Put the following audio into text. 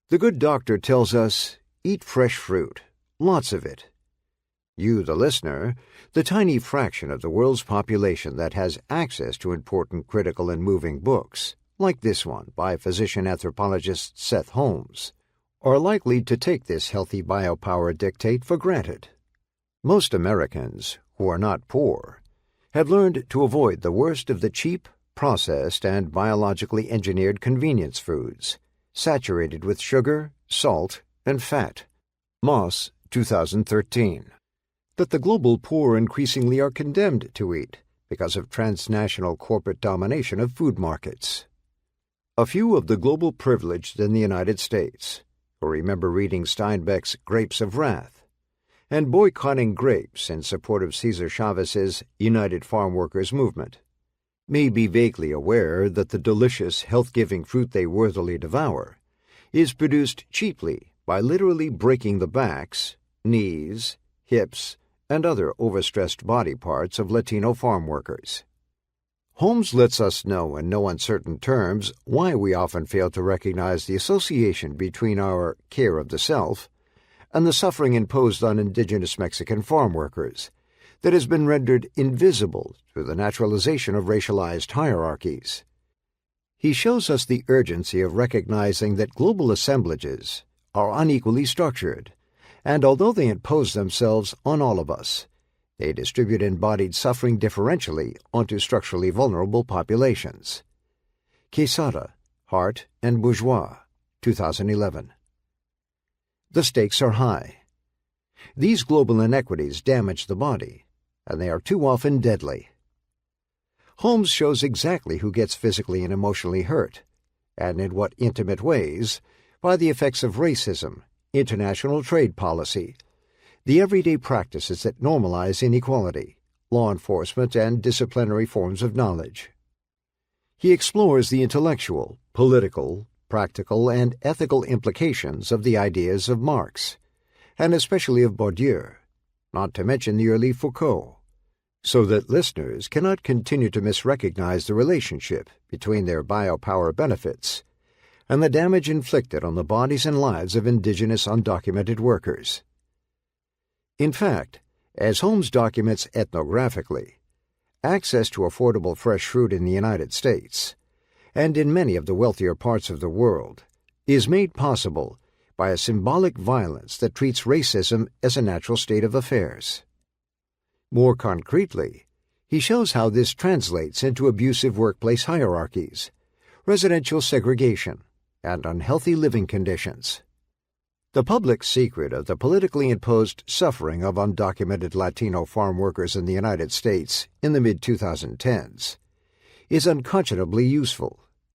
The good doctor tells us, eat fresh fruit, lots of it. You, the listener, the tiny fraction of the world's population that has access to important critical and moving books, like this one by physician anthropologist Seth Holmes, are likely to take this healthy biopower dictate for granted. Most Americans, who are not poor, have learned to avoid the worst of the cheap, processed, and biologically engineered convenience foods, saturated with sugar, salt, and fat. Moss, 2013. That the global poor increasingly are condemned to eat because of transnational corporate domination of food markets. A few of the global privileged in the United States, who remember reading Steinbeck's Grapes of Wrath, and boycotting grapes in support of Cesar Chavez's United Farm Workers movement, may be vaguely aware that the delicious, health-giving fruit they worthily devour is produced cheaply by literally breaking the backs, knees, hips, and other overstressed body parts of Latino farm workers. Holmes lets us know in no uncertain terms why we often fail to recognize the association between our care of the self and the suffering imposed on indigenous Mexican farm workers that has been rendered invisible through the naturalization of racialized hierarchies. He shows us the urgency of recognizing that global assemblages are unequally structured, and although they impose themselves on all of us, they distribute embodied suffering differentially onto structurally vulnerable populations. Quesada, Hart, and Bourgeois, 2011. The stakes are high. These global inequities damage the body, and they are too often deadly. Holmes shows exactly who gets physically and emotionally hurt, and in what intimate ways, by the effects of racism, international trade policy, the everyday practices that normalize inequality, law enforcement, and disciplinary forms of knowledge. He explores the intellectual, political, practical, and ethical implications of the ideas of Marx, and especially of Didier, not to mention the early Foucault, so that listeners cannot continue to misrecognize the relationship between their biopower benefits and the damage inflicted on the bodies and lives of indigenous undocumented workers. In fact, as Holmes documents ethnographically, access to affordable fresh fruit in the United States, and in many of the wealthier parts of the world, is made possible by a symbolic violence that treats racism as a natural state of affairs. More concretely, he shows how this translates into abusive workplace hierarchies, residential segregation, and unhealthy living conditions. The public secret of the politically imposed suffering of undocumented Latino farm workers in the United States in the mid-2010s is unconscionably useful